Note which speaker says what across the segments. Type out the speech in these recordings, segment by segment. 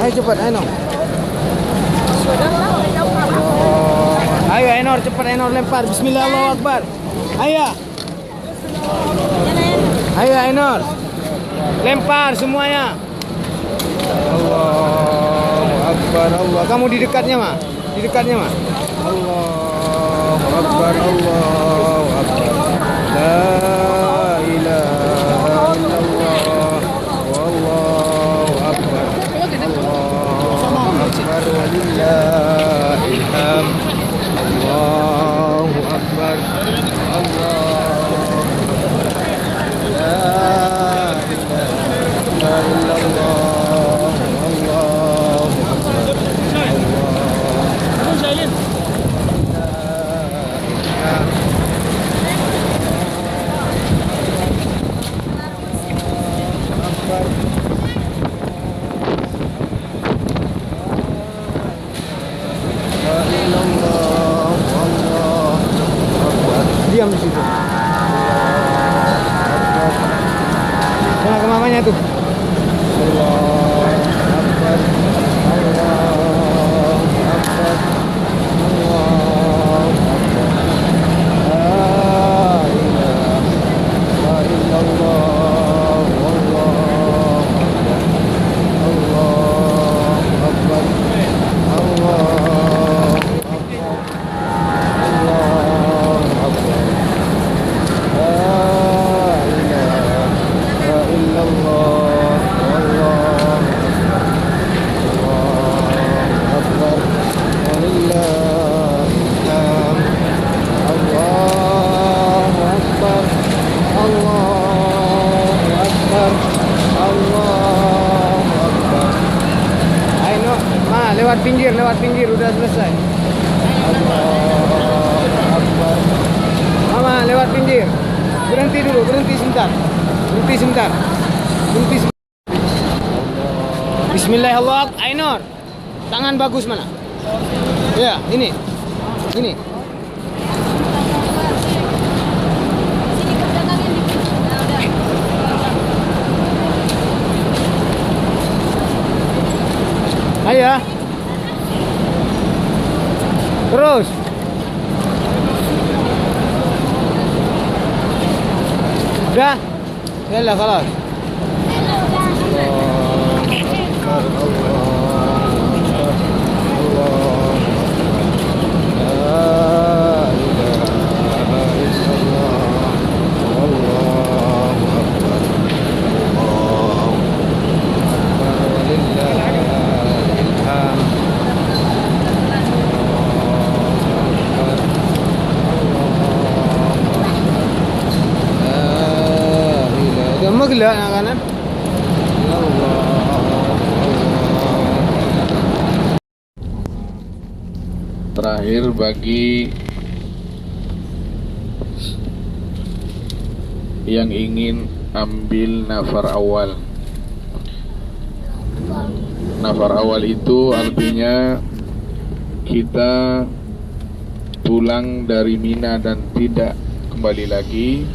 Speaker 1: Ayo cepat, Ainur. Ayo Ainur, cepat Ainur lempar. Bismillah, Allahu Akbar. Ayo. Ayo Ainur. Lempar semuanya. Allahu Akbar, Allah. Kamu di dekatnya, Mak. Di dekatnya, Mak. Allahu Akbar, Allahu Akbar. La ilaha illallah. Wallahu Akbar. Allahu Akbar walillahil hamd. Allahu Akbar. Allahu la ilaha illallah. Allahu Akbar. Diam di situ. Sana ke mamanya tuh. Allahu Akbar. Allahu Akbar. Allahu Akbar. La ilaha illallah. Wallahu Akbar. Allahu Akbar. Allahu Akbar. Allahu Akbar. Lewat pinggir udah selesai. Allahu Akbar. Mama lewat pinggir. Berhenti dulu, berhenti sebentar. Berhenti sebentar. Berhenti sebentar. Bismillahirrahmanirrahim. Ainur. Tangan bagus mana? Ya, ini. Ini. Ayo. Terus. Udah? Yalah, خلاص. Magla na kanan.
Speaker 2: Terakhir bagi yang ingin ambil nafar awal. Nafar awal itu artinya kita pulang dari Mina dan tidak kembali lagi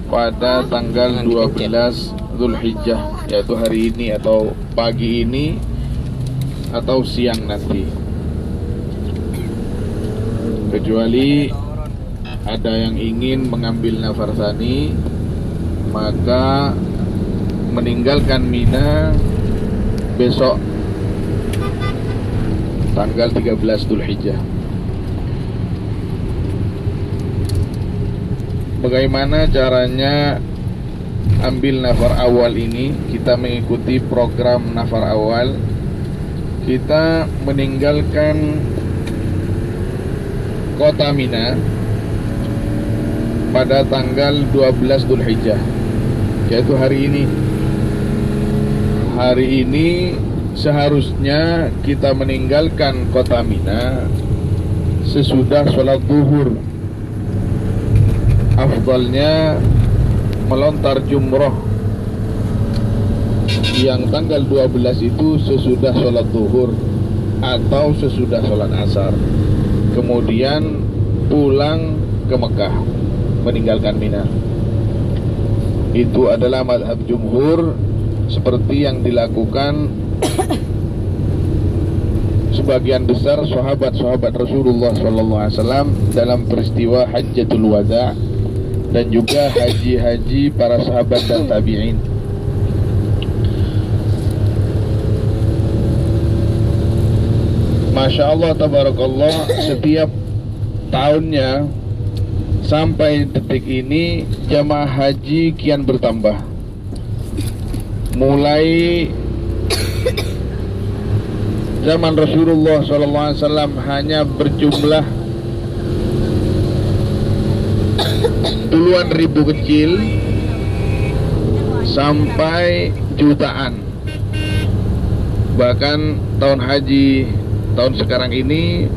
Speaker 2: pada tanggal 12 Zulhijjah, yaitu hari ini atau pagi ini atau siang nanti, kecuali ada yang ingin mengambil nafar tsani, maka meninggalkan Mina besok tanggal 13 Zulhijjah. Bagaimana caranya ambil nafar awal ini? Kita mengikuti program nafar awal. Kita meninggalkan kota Mina pada tanggal 12 Zulhijjah, yaitu hari ini. Hari ini seharusnya kita meninggalkan kota Mina sesudah sholat zuhur. Afdalnya melontar jumroh yang tanggal 12 itu sesudah sholat zuhur atau sesudah sholat asar, kemudian pulang ke Mekah, meninggalkan Mina. Itu adalah mazhab jumhur seperti yang dilakukan sebagian besar sahabat-sahabat Rasulullah SAW dalam peristiwa Hajjatul Wada dan juga haji-haji para sahabat dan tabi'in. Masya Allah, tabarakallah, setiap tahunnya sampai detik ini jamaah haji kian bertambah. Mulai zaman Rasulullah SAW hanya berjumlah puluhan ribu kecil sampai jutaan. Bahkan tahun haji tahun sekarang ini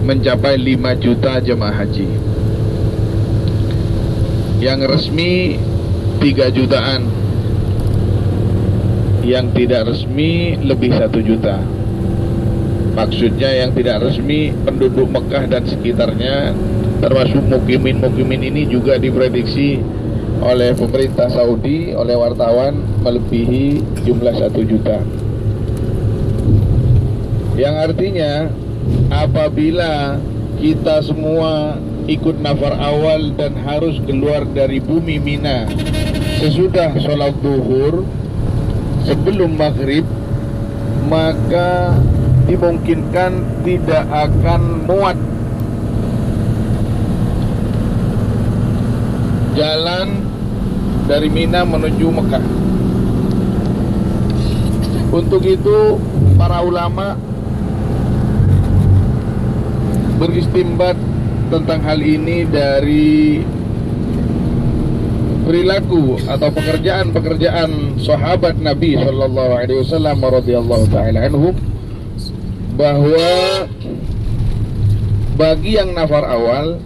Speaker 2: mencapai 5 juta jemaah haji. Yang resmi 3 jutaan, yang tidak resmi lebih 1 juta. Maksudnya yang tidak resmi penduduk Mekah dan sekitarnya, termasuk mukimin ini juga diprediksi oleh pemerintah Saudi, oleh wartawan, melebihi jumlah 1 juta. Yang artinya apabila kita semua ikut nafar awal dan harus keluar dari bumi Mina sesudah sholat zuhur sebelum maghrib, maka dimungkinkan tidak akan muat jalan dari Mina menuju Mekah. Untuk itu para ulama beristimbat tentang hal ini dari perilaku atau pekerjaan-pekerjaan sahabat Nabi sallallahu alaihi wasallam radhiyallahu taala anhum, bahwa bagi yang nafar awal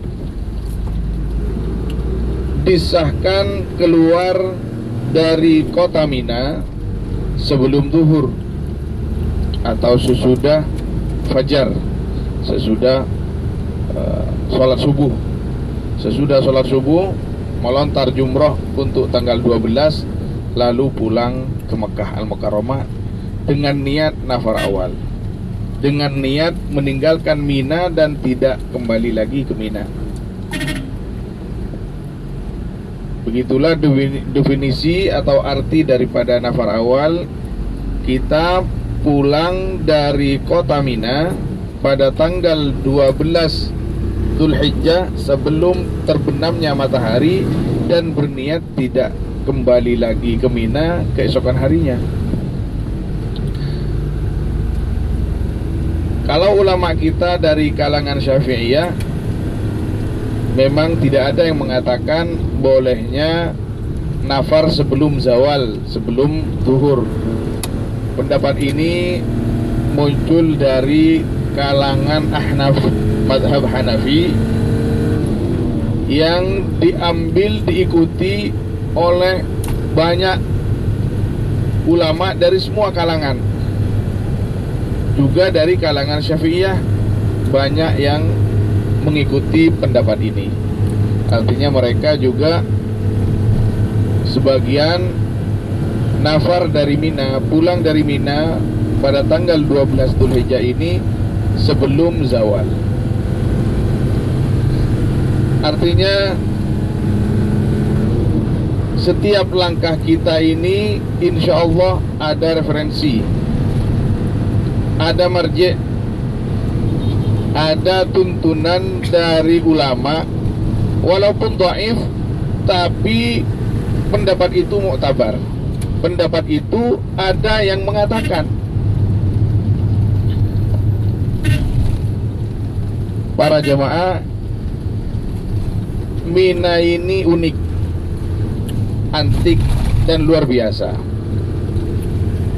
Speaker 2: disahkan keluar dari kota Mina sebelum zuhur atau sesudah fajar, sesudah sholat subuh. Sesudah sholat subuh melontar jumroh untuk tanggal 12, lalu pulang ke Mekah Al-Mukarramah dengan niat nafar awal, dengan niat meninggalkan Mina dan tidak kembali lagi ke Mina. Begitulah definisi atau arti daripada nafar awal. Kita pulang dari kota Mina pada tanggal 12 Dzulhijjah sebelum terbenamnya matahari dan berniat tidak kembali lagi ke Mina keesokan harinya. Kalau ulama kita dari kalangan Syafi'iyah, memang tidak ada yang mengatakan bolehnya nafar sebelum zawal, sebelum zuhur. Pendapat ini muncul dari kalangan Ahnaf, mazhab Hanafi, yang diikuti oleh banyak ulama dari semua kalangan. Juga dari kalangan Syafi'iyah banyak yang mengikuti pendapat ini. Artinya mereka juga sebagian nafar dari Mina, pulang dari Mina pada tanggal 12 Dzulhijjah ini sebelum zawal. Artinya setiap langkah kita ini insya Allah ada referensi, ada marji', ada tuntunan dari ulama, walaupun dhaif, tapi pendapat itu muktabar. Pendapat itu ada yang mengatakan. Para jamaah, Mina ini unik, antik dan luar biasa.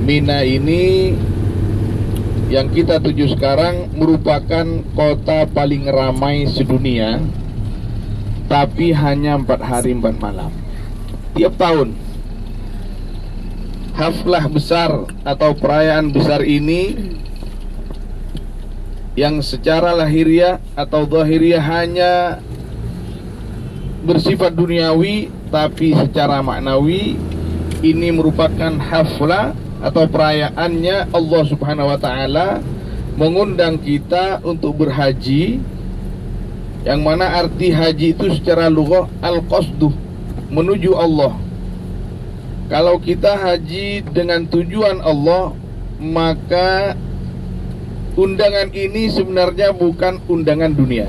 Speaker 2: Mina ini yang kita tuju sekarang merupakan kota paling ramai sedunia, tapi hanya 4 hari 4 malam. Tiap tahun haflah besar atau perayaan besar ini yang secara lahiriah atau zahiriah hanya bersifat duniawi, tapi secara maknawi ini merupakan haflah atau perayaannya Allah Subhanahu wa taala mengundang kita untuk berhaji, yang mana arti haji itu secara lughah al-qasdu, menuju Allah. Kalau kita haji dengan tujuan Allah, maka undangan ini sebenarnya bukan undangan dunia,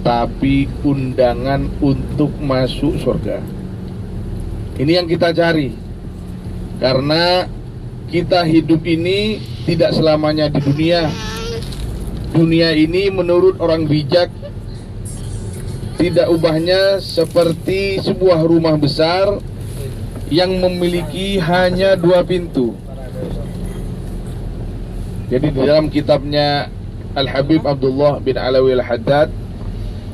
Speaker 2: tapi undangan untuk masuk surga. Ini yang kita cari, karena kita hidup ini tidak selamanya di dunia. Dunia ini menurut orang bijak tidak ubahnya seperti sebuah rumah besar yang memiliki hanya 2 pintu. Jadi di dalam kitabnya Al-Habib Abdullah bin Alawi Al-Haddad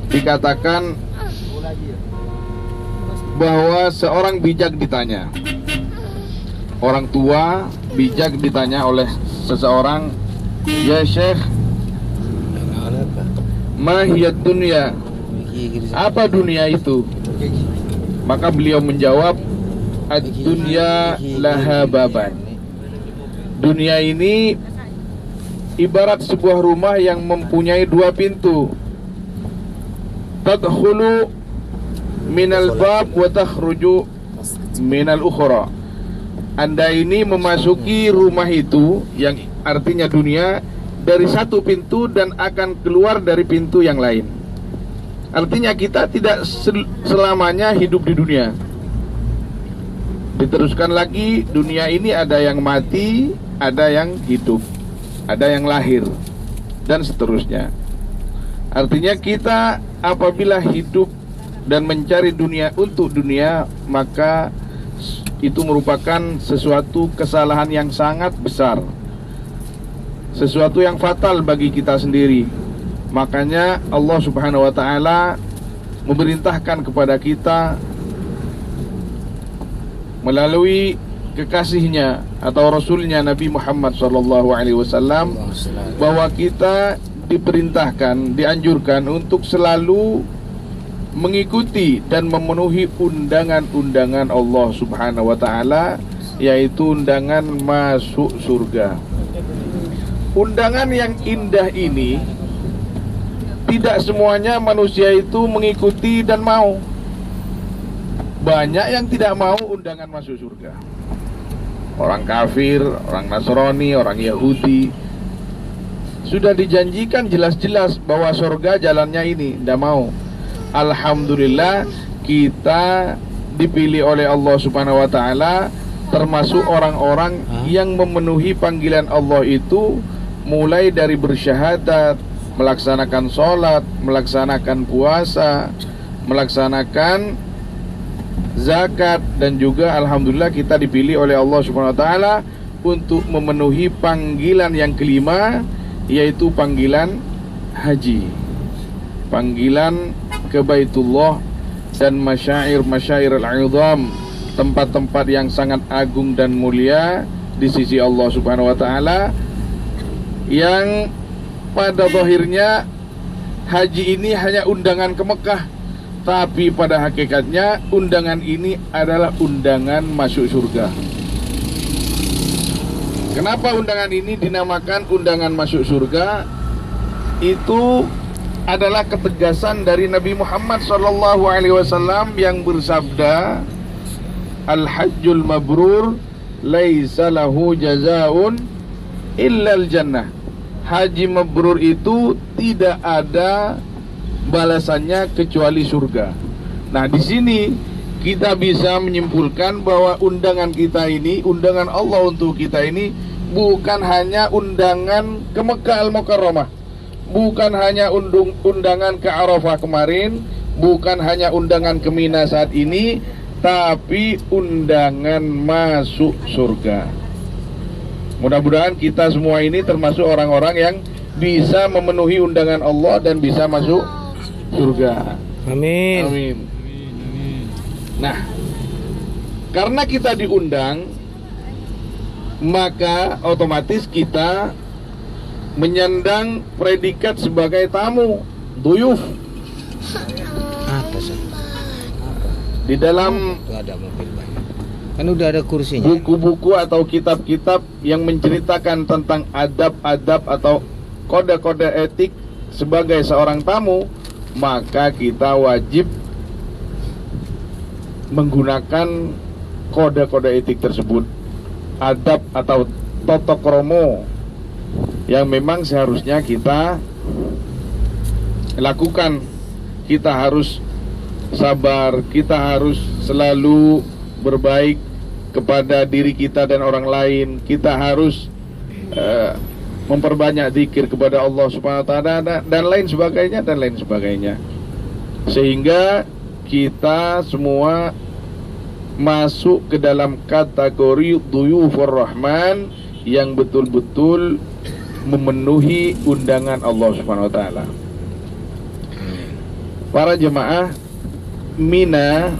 Speaker 2: dikatakan bahwa seorang bijak ditanya, orang tua bijak ditanya oleh seseorang, "Ya Syekh, ma hiya dunya?" Apa dunia itu? Maka beliau menjawab, "Ad-dunya laha baban." Dunia ini ibarat sebuah rumah yang mempunyai 2 pintu. Tadkhulu minal bab wa takhruju minal ukhra. Anda ini memasuki rumah itu, yang artinya dunia, dari satu pintu dan akan keluar dari pintu yang lain. Artinya kita tidak selamanya hidup di dunia. Diteruskan lagi, dunia ini ada yang mati, ada yang hidup, ada yang lahir, dan seterusnya. Artinya kita apabila hidup dan mencari dunia untuk dunia, maka itu merupakan sesuatu kesalahan yang sangat besar, sesuatu yang fatal bagi kita sendiri. Makanya Allah Subhanahu wa taala memerintahkan kepada kita melalui kekasihnya atau rasulnya Nabi Muhammad SAW, bahwa kita diperintahkan, dianjurkan untuk selalu mengikuti dan memenuhi undangan-undangan Allah Subhanahu wa taala, yaitu undangan masuk surga. Undangan yang indah ini tidak semuanya manusia itu mengikuti dan mau. Banyak yang tidak mau undangan masuk surga. Orang kafir, orang Nasrani, orang Yahudi sudah dijanjikan jelas-jelas bahwa surga jalannya ini, tidak mau. Alhamdulillah kita dipilih oleh Allah Subhanahu wa taala termasuk orang-orang yang memenuhi panggilan Allah itu, mulai dari bersyahadat, melaksanakan sholat, melaksanakan puasa, melaksanakan zakat, dan juga alhamdulillah kita dipilih oleh Allah Subhanahu wa taala untuk memenuhi panggilan yang kelima, yaitu panggilan haji, panggilan ke Baitullah dan masyair al-'idham, tempat-tempat yang sangat agung dan mulia di sisi Allah Subhanahu wa taala, yang pada zahirnya haji ini hanya undangan ke Mekah, tapi pada hakikatnya undangan ini adalah undangan masuk surga. Kenapa undangan ini dinamakan undangan masuk surga? Itu adalah ketegasan dari Nabi Muhammad SAW yang bersabda, "Al-hajjul mabrur laisa lahu jazaun illal jannah." Haji mabrur itu tidak ada balasannya kecuali surga. Nah, di sini kita bisa menyimpulkan bahwa undangan kita ini, undangan Allah untuk kita ini, bukan hanya undangan ke Mekah Al-Mukarramah, bukan hanya undangan ke Arafah kemarin, bukan hanya undangan ke Mina saat ini, tapi undangan masuk surga. Mudah-mudahan kita semua ini termasuk orang-orang yang bisa memenuhi undangan Allah dan bisa masuk surga.
Speaker 1: Amin.
Speaker 2: Amin. Nah, karena kita diundang, maka otomatis kita menyandang predikat sebagai tamu, duyuf.
Speaker 1: Apa sih?
Speaker 2: Di dalam
Speaker 1: Itu ada mobil banyak. Kan udah ada kursinya.
Speaker 2: buku-buku atau kitab-kitab yang menceritakan tentang adab-adab atau kode-kode etik sebagai seorang tamu, maka kita wajib menggunakan kode-kode etik tersebut, adab atau tata krama yang memang seharusnya kita lakukan. Kita harus sabar, kita harus selalu berbaik kepada diri kita dan orang lain. Kita harus memperbanyak zikir kepada Allah Subhanahu wa taala dan lain sebagainya. Sehingga kita semua masuk ke dalam kategori Duyufur Rahman yang betul-betul memenuhi undangan Allah Subhanahu wa taala. Para jemaah, Mina,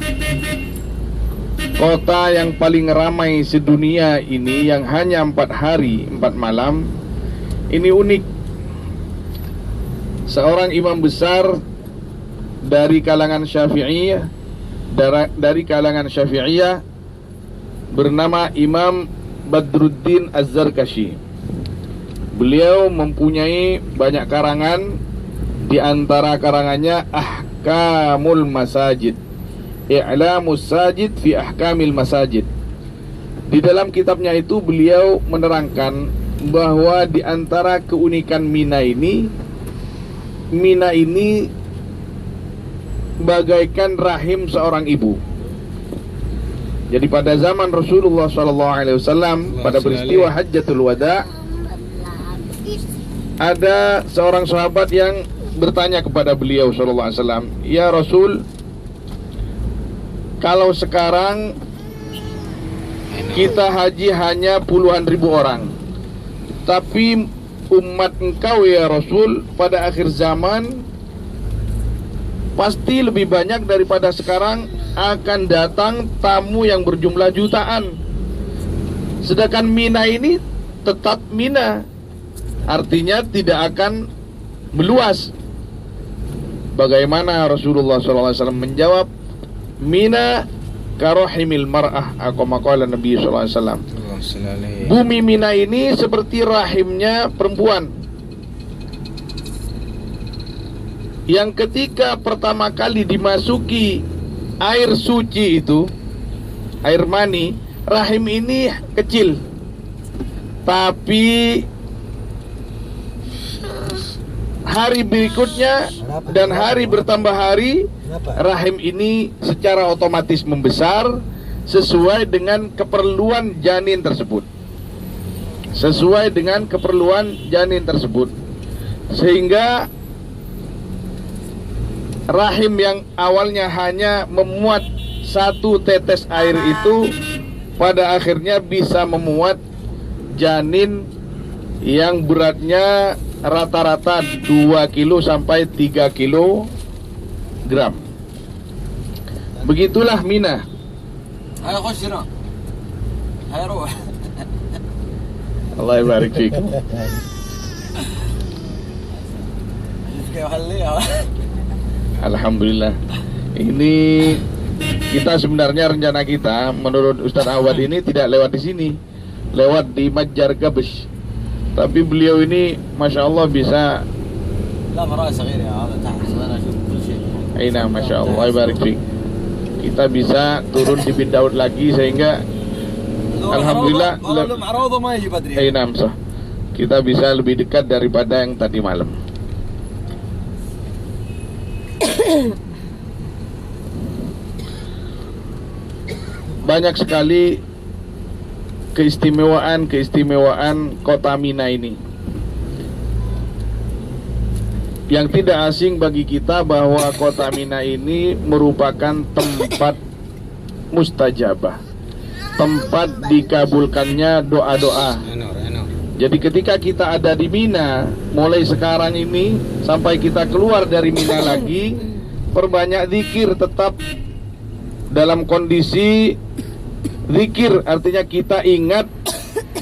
Speaker 2: kota yang paling ramai sedunia ini, yang hanya 4 hari 4 malam, ini unik. Seorang imam besar dari kalangan Syafi'iyah, bernama Imam Badruddin Az-Zarkashi. Beliau mempunyai banyak karangan, di antara karangannya Ahkamul Masajid, I'lamus Sajid fi Ahkamil Masajid. Di dalam kitabnya itu beliau menerangkan bahwa di antara keunikan Mina ini bagaikan rahim seorang ibu. Jadi pada zaman Rasulullah SAW, pada peristiwa Hajjatul Wada, ada seorang sahabat yang bertanya kepada beliau SAW, "Ya Rasul, kalau sekarang kita haji hanya puluhan ribu orang, tapi umat engkau ya Rasul pada akhir zaman pasti lebih banyak daripada sekarang, akan datang tamu yang berjumlah jutaan. Sedangkan Mina ini tetap Mina, artinya tidak akan meluas." Bagaimana Rasulullah SAW menjawab? Mina karahimil mar'ah, aqamaqala Nabi SAW. Bumi Mina ini seperti rahimnya perempuan, yang ketika pertama kali dimasuki air suci itu, air mani, rahim ini kecil, tapi hari berikutnya dan hari bertambah hari, rahim ini secara otomatis membesar sesuai dengan keperluan janin tersebut. Sehingga rahim yang awalnya hanya memuat 1 tetes air itu pada akhirnya bisa memuat janin yang beratnya rata-rata 2 kilo sampai 3 kilogram. Begitulah Mina.
Speaker 3: Ayo khusna. Ayo ruh.
Speaker 2: Allah barik fik. Alhamdulillah. Ini kita sebenarnya rencana kita menurut Ustaz Awad ini tidak lewat di sini, lewat di Majar Gabes. Tapi beliau ini Masya Allah bisa. Aina Masya Allah barik fik. Kita bisa turun di Bin Daud lagi sehingga Alhamdulillah Aina sah. Kita bisa lebih dekat daripada yang tadi malam. Banyak sekali keistimewaan kota Mina ini yang tidak asing bagi kita, bahwa kota Mina ini merupakan tempat mustajabah, tempat dikabulkannya doa-doa. Jadi ketika kita ada di Mina, mulai sekarang ini sampai kita keluar dari Mina lagi, perbanyak zikir, tetap dalam kondisi zikir, artinya kita ingat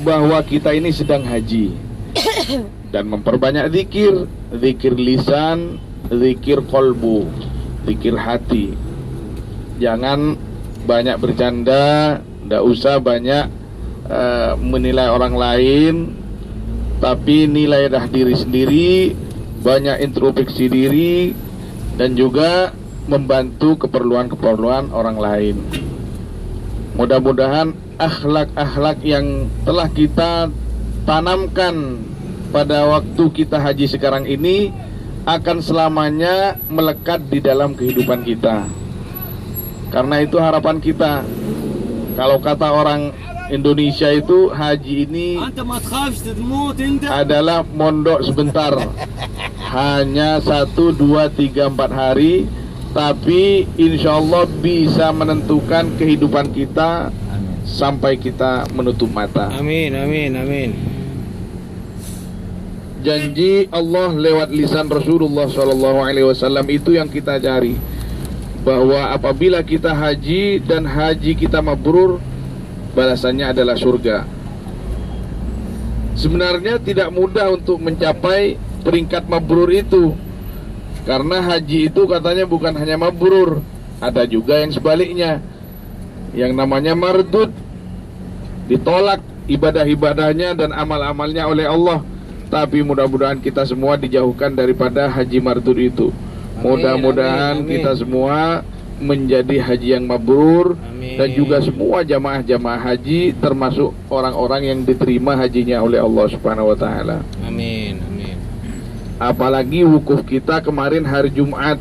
Speaker 2: bahwa kita ini sedang haji. Dan memperbanyak zikir, zikir lisan, zikir kolbu, zikir hati. Jangan banyak bercanda Nggak usah banyak menilai orang lain, tapi nilailah diri sendiri, banyak introspeksi diri, dan juga membantu keperluan-keperluan orang lain. Mudah-mudahan akhlak-akhlak yang telah kita tanamkan pada waktu kita haji sekarang ini akan selamanya melekat di dalam kehidupan kita. Karena itu harapan kita. Kalau kata orang Indonesia itu, haji ini adalah mondok sebentar, hanya 1, 2, 3, 4 hari, tapi insya Allah bisa menentukan kehidupan kita sampai kita menutup mata.
Speaker 1: Amin, amin, amin.
Speaker 2: Janji Allah lewat lisan Rasulullah SAW itu yang kita cari, bahwa apabila kita haji dan haji kita mabrur, balasannya adalah surga. Sebenarnya tidak mudah untuk mencapai peringkat mabrur itu, karena haji itu katanya bukan hanya mabrur, ada juga yang sebaliknya, yang namanya mardud, ditolak ibadah-ibadahnya dan amal-amalnya oleh Allah. Tapi mudah-mudahan kita semua dijauhkan daripada haji mardud itu. Mudah-mudahan kita semua menjadi haji yang mabrur, dan juga semua jamaah-jamaah haji termasuk orang-orang yang diterima hajinya oleh Allah Subhanahu wa taala.
Speaker 1: Amin, amin.
Speaker 2: Apalagi wukuf kita kemarin hari Jumat,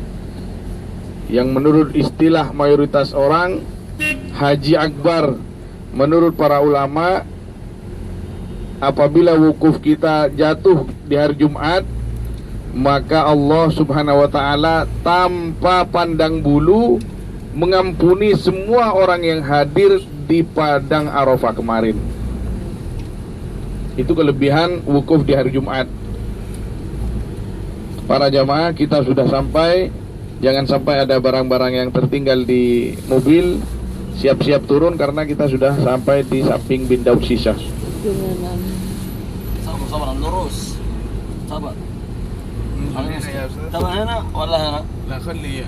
Speaker 2: yang menurut istilah mayoritas orang haji akbar. Menurut para ulama, apabila wukuf kita jatuh di hari Jumat, maka Allah Subhanahu wa taala tanpa pandang bulu mengampuni semua orang yang hadir di padang Arafah kemarin. Itu kelebihan wukuf di hari Jumat. Para jamaah, kita sudah sampai. Jangan sampai ada barang-barang yang tertinggal di mobil. Siap-siap turun karena kita sudah sampai di samping bin Daud Sisah.
Speaker 3: Sabar, lurus. Sabar. Sabar hana wala hana?
Speaker 1: لا خلي